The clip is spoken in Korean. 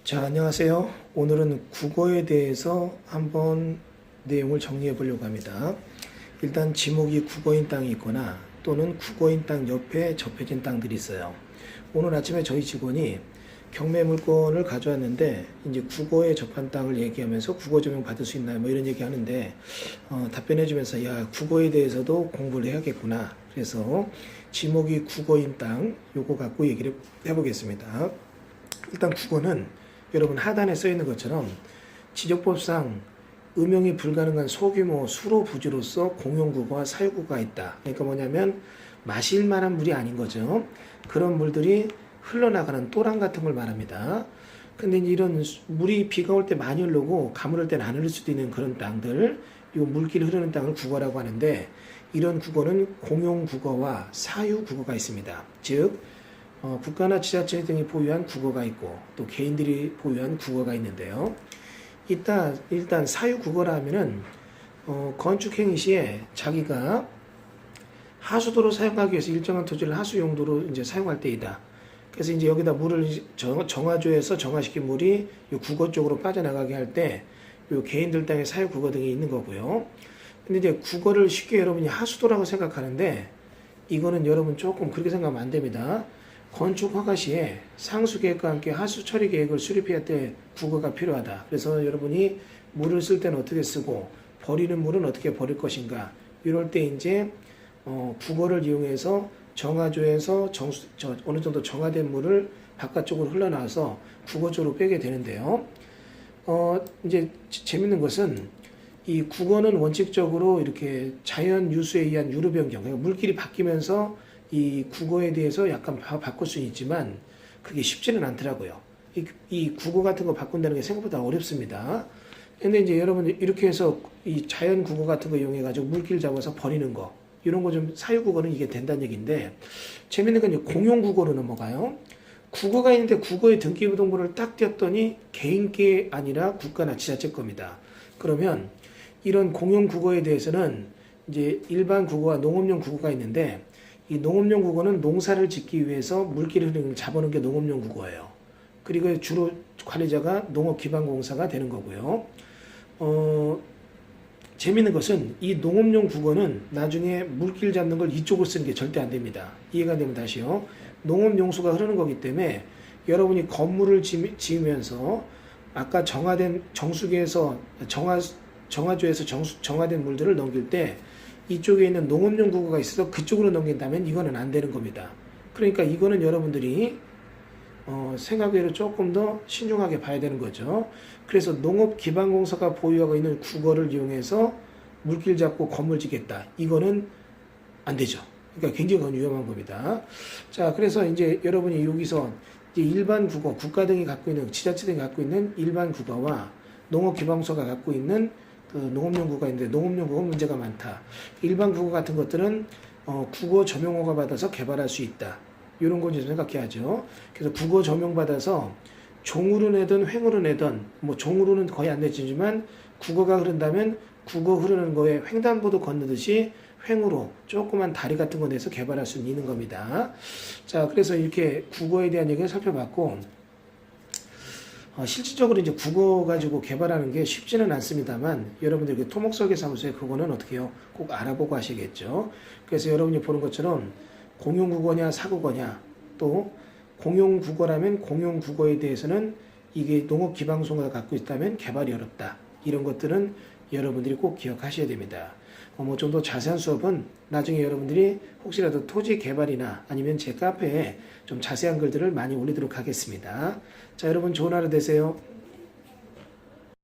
자, 안녕하세요. 오늘은 국어에 대해서 한번 내용을 정리해 보려고 합니다. 일단 지목이 국어인 땅이 있거나 또는 국어인 땅 옆에 접해진 땅들이 있어요. 오늘 아침에 저희 직원이 경매 물건을 가져왔는데 이제 국어에 접한 땅을 얘기하면서 국어 조명 받을 수 있나요? 뭐 이런 얘기 하는데 답변해 주면서 야, 국어에 대해서도 공부를 해야겠구나. 그래서 지목이 국어인 땅 요거 갖고 얘기를 해보겠습니다. 일단 국어는 여러분 하단에 써 있는 것처럼 지적법상 음용이 불가능한 소규모 수로 부지로서 공용국어와 사유국어가 있다. 그러니까 뭐냐면 마실 만한 물이 아닌 거죠. 그런 물들이 흘러나가는 또랑 같은 걸 말합니다. 근데 이런 물이 비가 올 때 많이 흐르고 가물을 때는 안 흐를 수도 있는 그런 땅들, 이 물길이 흐르는 땅을 국어라고 하는데 이런 국어는 공용국어와 사유국어가 있습니다. 즉 국가나 지자체 등이 보유한 국어가 있고 또 개인들이 보유한 국어가 있는데요. 일단 사유국어라 하면은 건축행위 시에 자기가 하수도로 사용하기 위해서 일정한 토지를 하수 용도로 이제 사용할 때이다. 그래서 이제 여기다 물을 정화조에서 정화시킨 물이 요 국어 쪽으로 빠져나가게 할 때 요 개인들 땅에 사유국어 등이 있는 거고요. 근데 이제 국어를 쉽게 여러분이 하수도라고 생각하는데 이거는 여러분 조금 그렇게 생각하면 안 됩니다. 건축 허가 시에 상수 계획과 함께 하수 처리 계획을 수립해야 때 국어가 필요하다. 그래서 여러분이 물을 쓸 때는 어떻게 쓰고 버리는 물은 어떻게 버릴 것인가. 이럴 때 이제 국어를 이용해서 정화조에서 어느 정도 정화된 물을 바깥쪽으로 흘러나와서 국어 쪽으로 빼게 되는데요. 이제 재밌는 것은 이 국어는 원칙적으로 이렇게 자연 유수에 의한 유로 변경, 그러니까 물길이 바뀌면서 이 국어에 대해서 약간 바꿀 수는 있지만 그게 쉽지는 않더라고요. 이 국어 같은 거 바꾼다는 게 생각보다 어렵습니다. 근데 이제 여러분 이렇게 해서 이 자연 국어 같은 거 이용해 가지고 물길 잡아서 버리는 거 이런 거 좀 사유 국어는 이게 된다는 얘기인데 재밌는 건 이제 공용 국어로 넘어가요. 국어가 있는데 국어의 등기부등본을 딱 띄었더니 개인 게 아니라 국가나 지자체 겁니다. 그러면 이런 공용 국어에 대해서는 이제 일반 국어와 농업용 국어가 있는데 이 농업용 국어는 농사를 짓기 위해서 물길을 흐르는 잡아놓은 게 농업용 국어예요. 그리고 주로 관리자가 농업기반공사가 되는 거고요. 재밌는 것은 이 농업용 국어는 나중에 물길 잡는 걸 이쪽으로 쓰는 게 절대 안 됩니다. 이해가 되면 다시요. 농업용수가 흐르는 거기 때문에 여러분이 건물을 지으면서 아까 정화된 정수기에서 정화조에서 정화된 물들을 넘길 때 이쪽에 있는 농업용 국어가 있어서 그쪽으로 넘긴다면 이거는 안 되는 겁니다. 그러니까 이거는 여러분들이 생각외로 조금 더 신중하게 봐야 되는 거죠. 그래서 농업기반공사가 보유하고 있는 국어를 이용해서 물길 잡고 건물 짓겠다. 이거는 안 되죠. 그러니까 굉장히 위험한 겁니다. 자, 그래서 이제 여러분이 여기서 이제 일반 국어, 국가 등이 갖고 있는, 지자체 등이 갖고 있는 일반 국어와 농업기반공사가 갖고 있는 그 농업용 국어가 있는데 농업용 국어 문제가 많다. 일반 국어 같은 것들은 국어 점용허가 받아서 개발할 수 있다. 이런 거 좀 생각해야죠. 그래서 국어 점용 받아서 종으로 내든 횡으로 내든 뭐 종으로는 거의 안 내지만 국어가 흐른다면 국어 흐르는 거에 횡단보도 건너듯이 횡으로 조그만 다리 같은 거 내서 개발할 수 있는 겁니다. 자, 그래서 이렇게 국어에 대한 얘기를 살펴봤고 실질적으로 이제 국어 가지고 개발하는 게 쉽지는 않습니다만 여러분들 그 토목설계사무소에 그거는 어떻게 해요? 꼭 알아보고 하시겠죠. 그래서 여러분이 보는 것처럼 공용국어냐 사국어냐 또 공용국어라면 공용국어에 대해서는 이게 농업기반공사가 갖고 있다면 개발이 어렵다. 이런 것들은 여러분들이 꼭 기억하셔야 됩니다. 뭐 좀 더 자세한 수업은 나중에 여러분들이 혹시라도 토지 개발이나 아니면 제 카페에 좀 자세한 글들을 많이 올리도록 하겠습니다. 자, 여러분 좋은 하루 되세요.